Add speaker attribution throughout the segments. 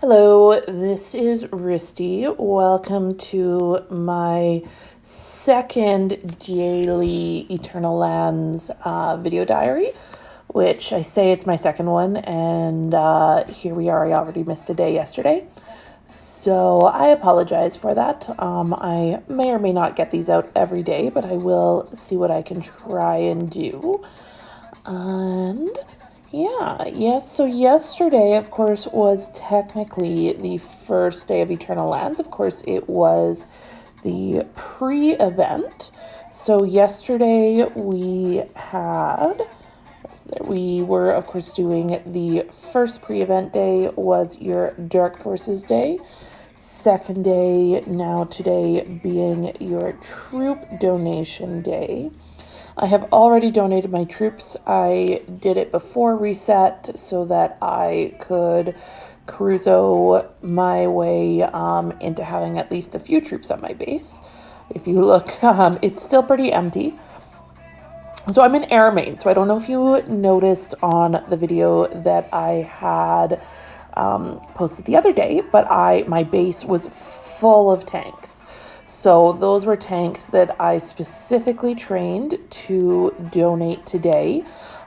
Speaker 1: Hello, this is Risty. Welcome to my second daily Eternal Lands video diary, which I say it's my second one, and here we are. I already missed a day yesterday. So I apologize for that. I may or may not get these out every day, but I will see what I can try and do. And yes, so yesterday, of course, was technically the first day of Eternal Lands. Of course, it was the pre-event. So yesterday we were, of course, doing the first pre-event day was your Dark Forces day. Second day, now today, being your troop donation day. I have already donated my troops. I did it before reset so that I could cruiso my way into having at least a few troops on my base. If you look, it's still pretty empty. So I'm in air main. So I don't know if you noticed on the video that I had posted the other day, but my base was full of tanks. So those were tanks that I specifically trained to donate today.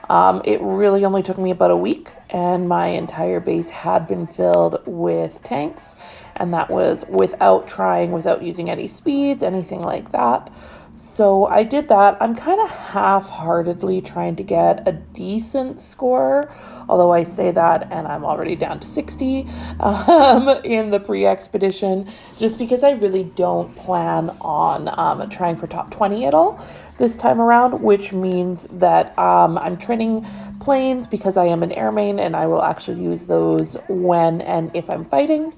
Speaker 1: It really only took me about a week, and my entire base had been filled with tanks, and that was without using any speeds, anything like that. So I did that. I'm kind of half-heartedly trying to get a decent score, although I say that and I'm already down to 60 in the pre-expedition, just because I really don't plan on trying for top 20 at all this time around, which means that I'm training planes because I am an air main, and I will actually use those when and if I'm fighting.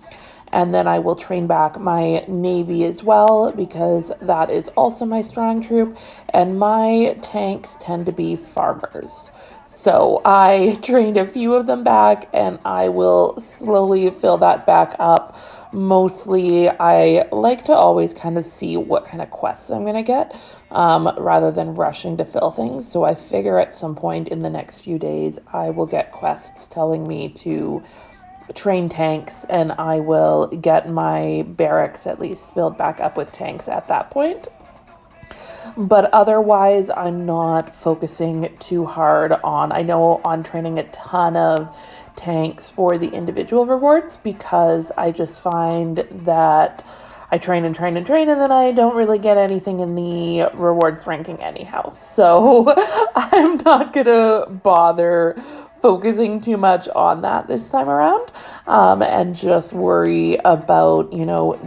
Speaker 1: And then I will train back my Navy as well, because that is also my strong troop. And my tanks tend to be farmers. So I trained a few of them back, and I will slowly fill that back up. Mostly, I like to always kind of see what kind of quests I'm going to get, rather than rushing to fill things. So I figure at some point in the next few days, I will get quests telling me to train tanks, and I will get my barracks at least filled back up with tanks at that point. But otherwise, I'm not focusing too hard on training a ton of tanks for the individual rewards, because I just find that I train and train and train, and then I don't really get anything in the rewards ranking anyhow. So I'm not gonna bother focusing too much on that this time around, and just worry about,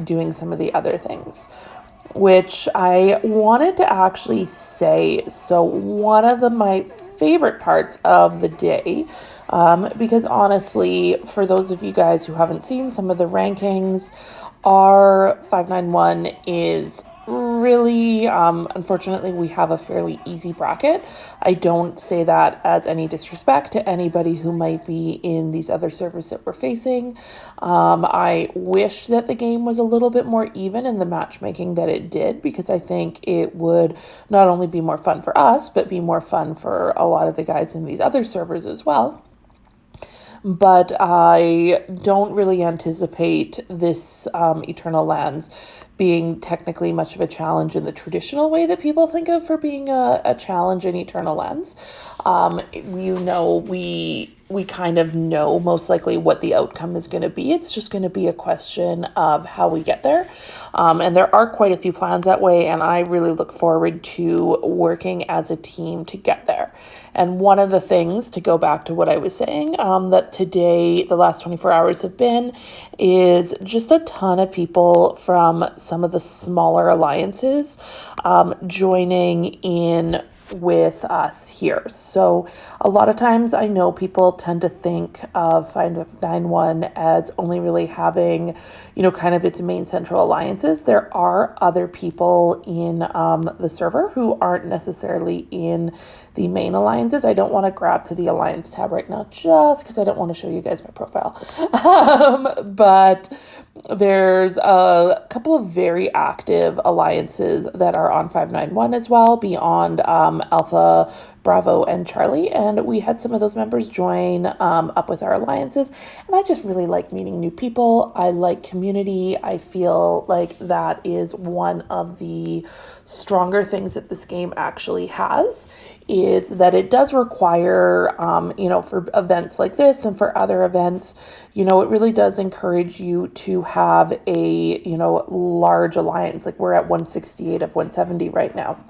Speaker 1: doing some of the other things, which I wanted to actually say. So one of my favorite parts of the day, because honestly, for those of you guys who haven't seen some of the rankings, our 591 is really, unfortunately, we have a fairly easy bracket. I don't say that as any disrespect to anybody who might be in these other servers that we're facing. I wish that the game was a little bit more even in the matchmaking that it did, because I think it would not only be more fun for us, but be more fun for a lot of the guys in these other servers as well. But I don't really anticipate this Eternal Lands being technically much of a challenge in the traditional way that people think of for being a challenge in Eternal Lands. We kind of know most likely what the outcome is going to be. It's just going to be a question of how we get there. And there are quite a few plans that way, and I really look forward to working as a team to get there. And one of the things, to go back to what I was saying, that today, the last 24 hours have been, is just a ton of people from some of the smaller alliances joining in with us here. So a lot of times I know people tend to think of 591 as only really having, kind of its main central alliances. There are other people in the server who aren't necessarily in the main alliances. I don't want to grab to the alliance tab right now just because I don't want to show you guys my profile. But there's a couple of very active alliances that are on 591 as well, beyond Alpha, Bravo, and Charlie. And we had some of those members join up with our alliances. And I just really like meeting new people. I like community. I feel like that is one of the stronger things that this game actually has, is that it does require, for events like this and for other events, it really does encourage you to have a, large alliance. Like we're at 168 of 170 right now.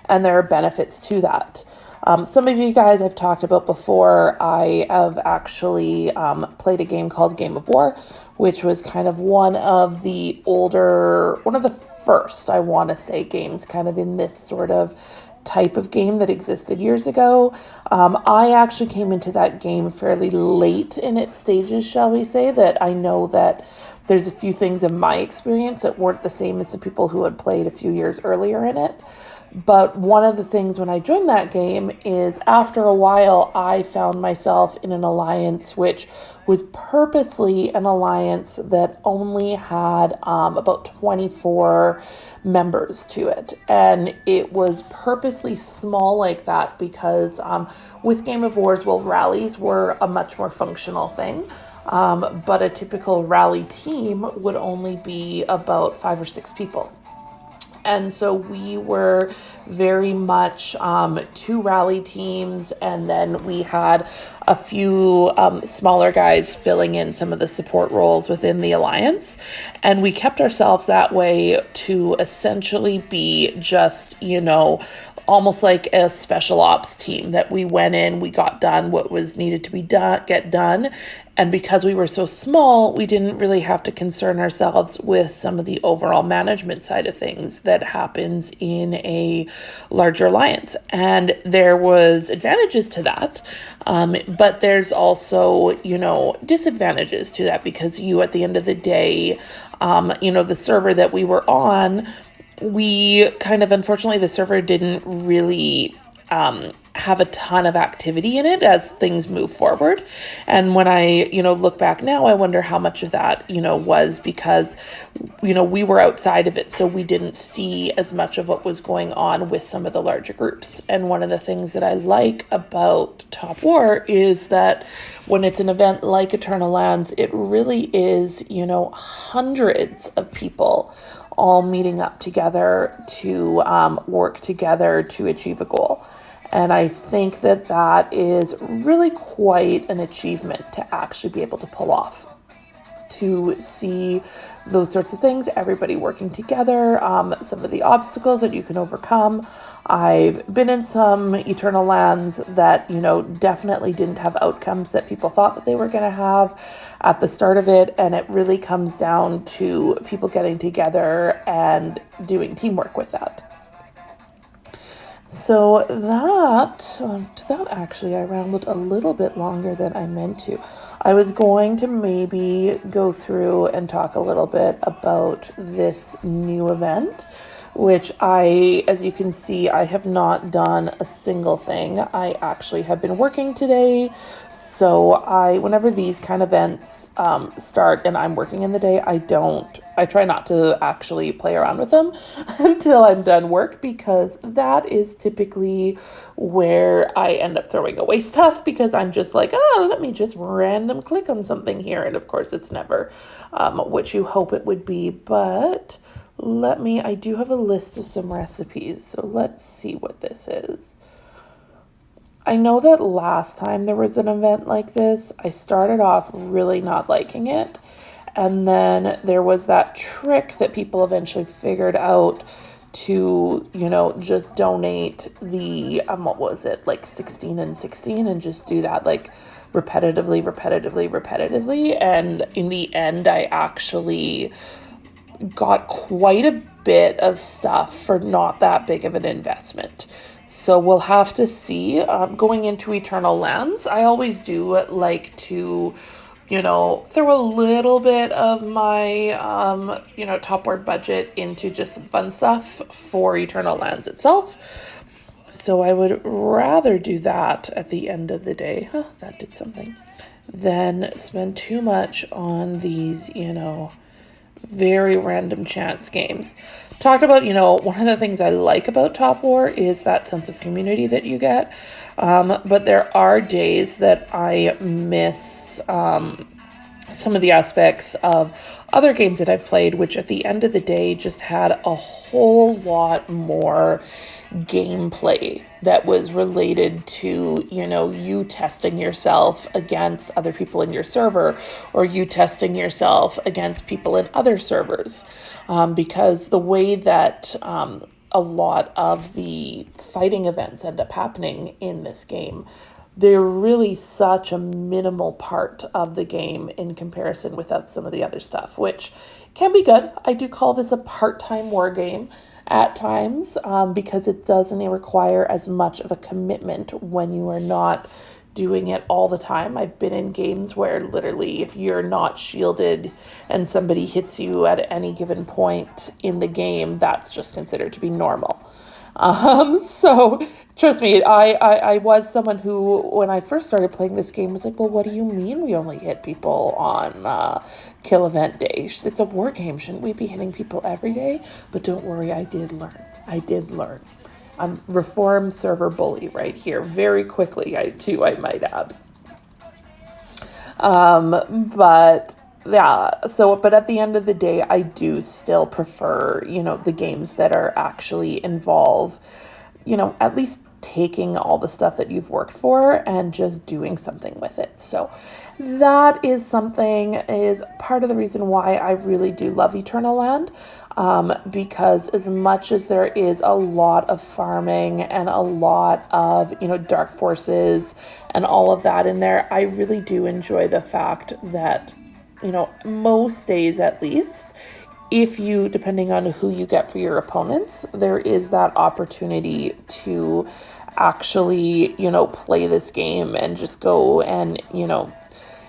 Speaker 1: And there are benefits to that. Some of you guys I've talked about before. I have actually played a game called Game of War, which was kind of one of the first, I want to say, games kind of in this sort of type of game that existed years ago. I actually came into that game fairly late in its stages, shall we say, that I know that there's a few things in my experience that weren't the same as the people who had played a few years earlier in it. But one of the things when I joined that game is after a while, I found myself in an alliance which was purposely an alliance that only had about 24 members to it. And it was purposely small like that because with Game of Wars, rallies were a much more functional thing. But a typical rally team would only be about 5 or 6 people. And so we were very much 2 rally teams, and then we had a few smaller guys filling in some of the support roles within the alliance. And we kept ourselves that way to essentially be just, almost like a special ops team, that we went in, we got done what was needed to be get done. And because we were so small, we didn't really have to concern ourselves with some of the overall management side of things that happens in a larger alliance. And there was advantages to that, but there's also, disadvantages to that, because at the end of the day, the server that we were on, unfortunately, the server didn't really have a ton of activity in it as things move forward. And when I, look back now, I wonder how much of that, was because, we were outside of it. So we didn't see as much of what was going on with some of the larger groups. And one of the things that I like about Top War is that when it's an event like Eternal Lands, it really is, hundreds of people all meeting up together to work together to achieve a goal. And I think that is really quite an achievement to actually be able to pull off, to see those sorts of things, everybody working together, some of the obstacles that you can overcome. I've been in some Eternal Lands that, definitely didn't have outcomes that people thought that they were going to have at the start of it. And it really comes down to people getting together and doing teamwork with that. So that actually, I rambled a little bit longer than I meant to. I was going to maybe go through and talk a little bit about this new event, which as you can see, I have not done a single thing. I actually have been working today. So whenever these kind of events start and I'm working in the day, I try not to actually play around with them until I'm done work, because that is typically where I end up throwing away stuff, because I'm just like, let me just random click on something here. And of course it's never what you hope it would be, but I do have a list of some recipes, so let's see what this is. I know that last time there was an event like this, I started off really not liking it, and then there was that trick that people eventually figured out to, just donate the, 16 and 16, and just do that, repetitively. And in the end, I actually got quite a bit of stuff for not that big of an investment. So we'll have to see. Going into Eternal Lands, I always do like to, throw a little bit of my, Top War budget into just some fun stuff for Eternal Lands itself. So I would rather do that at the end of the day. Huh, that did something. Than spend too much on these, very random chance games. Talked about, one of the things I like about Top War is that sense of community that you get. But there are days that I miss some of the aspects of other games that I've played, which at the end of the day just had a whole lot more gameplay that was related to, you testing yourself against other people in your server, or you testing yourself against people in other servers. Because the way that a lot of the fighting events end up happening in this game, they're really such a minimal part of the game in comparison with some of the other stuff, which can be good. I do call this a part-time war game at times, because it doesn't require as much of a commitment when you are not doing it all the time. I've been in games where literally if you're not shielded and somebody hits you at any given point in the game, that's just considered to be normal. So trust me, I was someone who, when I first started playing this game, was like, well, what do you mean we only hit people on kill event day? It's a war game. Shouldn't we be hitting people every day? But don't worry, I did learn. I'm reformed server bully right here, very quickly, I might add. But yeah, but at the end of the day, I do still prefer, the games that are actually involve, at least taking all the stuff that you've worked for and just doing something with it. So that is part of the reason why I really do love Eternal Land. Because as much as there is a lot of farming and a lot of, dark forces and all of that in there, I really do enjoy the fact that, most days at least, if you, depending on who you get for your opponents, there is that opportunity to actually, play this game and just go and,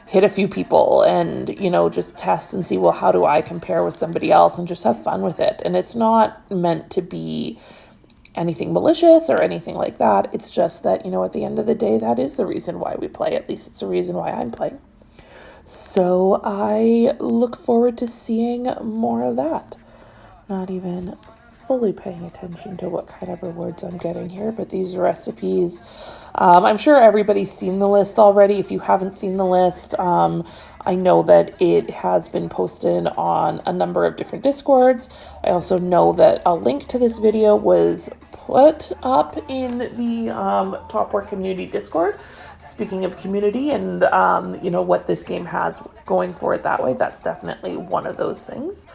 Speaker 1: hit a few people and, just test and see, well, how do I compare with somebody else, and just have fun with it. And it's not meant to be anything malicious or anything like that. It's just that, at the end of the day, that is the reason why we play. At least it's the reason why I'm playing. So I look forward to seeing more of that. Not even fully paying attention to what kind of rewards I'm getting here, but these recipes, I'm sure everybody's seen the list already. If you haven't seen the list, I know that it has been posted on a number of different Discords. I also know that a link to this video was put up in the Top War Community Discord. Speaking of community and, what this game has going for it that way, that's definitely one of those things.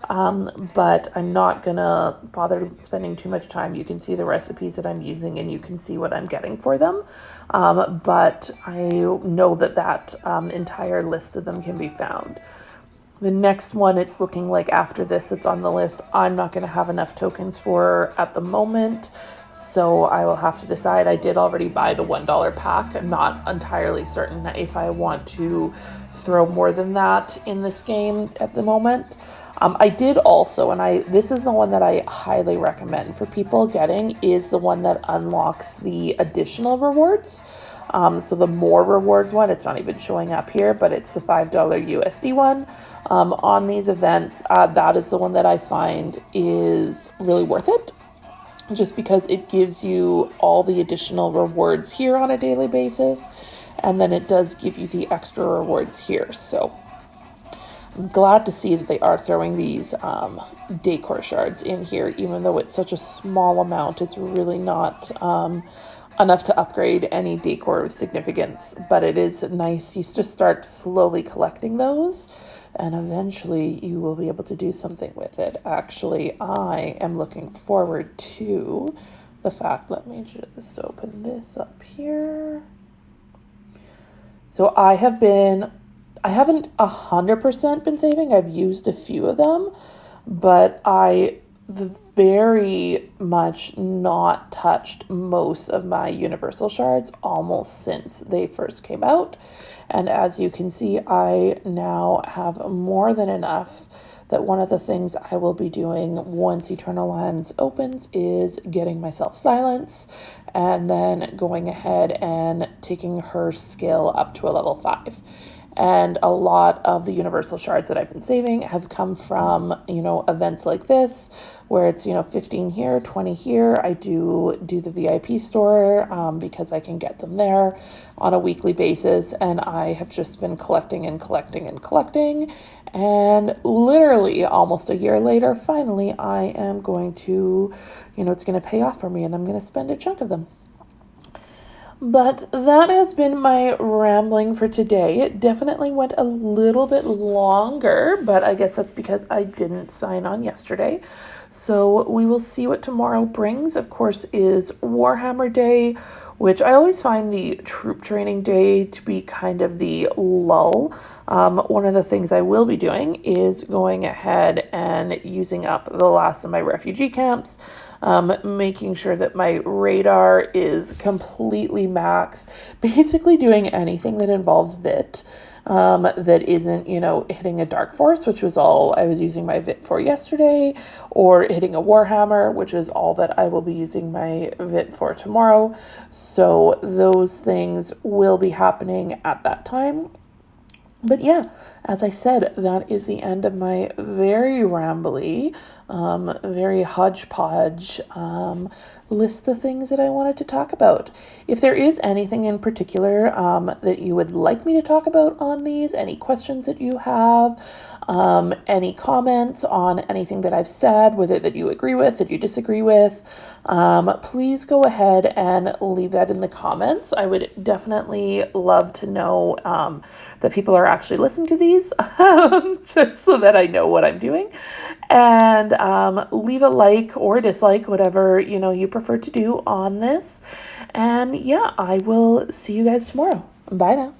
Speaker 1: But I'm not gonna bother spending too much time. You can see the recipes that I'm using and you can see what I'm getting for them. But I know that entire list of them can be found. The next one, it's looking like after this, it's on the list, I'm not going to have enough tokens for at the moment, so I will have to decide. I did already buy the $1 pack. I'm not entirely certain that if I want to throw more than that in this game at the moment. I did also, and this is the one that I highly recommend for people getting, is the one that unlocks the additional rewards. So the more rewards one, it's not even showing up here, but it's the $5 USD one. On these events, that is the one that I find is really worth it, just because it gives you all the additional rewards here on a daily basis, and then it does give you the extra rewards here. So I'm glad to see that they are throwing these decor shards in here, even though it's such a small amount. It's really not enough to upgrade any decor of significance, but it is nice. You just start slowly collecting those, and eventually you will be able to do something with it. Actually, I am looking forward to the fact, let me just open this up here. So I haven't 100% been saving. I've used a few of them, but I've very much not touched most of my universal shards almost since they first came out. And as you can see, I now have more than enough that one of the things I will be doing once Eternal Lands opens is getting myself silence and then going ahead and taking her skill up to a level 5. And a lot of the universal shards that I've been saving have come from, events like this, where it's, 15 here, 20 here. I do the VIP store because I can get them there on a weekly basis. And I have just been collecting and collecting and collecting. And literally almost a year later, finally, I am going to, it's going to pay off for me and I'm going to spend a chunk of them. But that has been my rambling for today. It definitely went a little bit longer, but I guess that's because I didn't sign on yesterday. So we will see what tomorrow brings. Of course, is Warhammer Day, which I always find the troop training day to be kind of the lull. One of the things I will be doing is going ahead and using up the last of my refugee camps, making sure that my radar is completely maxed, basically doing anything that involves VIT. That isn't, hitting a Dark Force, which was all I was using my VIT for yesterday, or hitting a Warhammer, which is all that I will be using my VIT for tomorrow. So those things will be happening at that time. But yeah, as I said, that is the end of my very rambly, very hodgepodge list of things that I wanted to talk about. If there is anything in particular that you would like me to talk about on these, any questions that you have, any comments on anything that I've said, whether that you agree with, that you disagree with, please go ahead and leave that in the comments. I would definitely love to know that people are actually listening to these, just so that I know what I'm doing. And leave a like or dislike, whatever you prefer to do on this. And yeah, I will see you guys tomorrow. Bye now.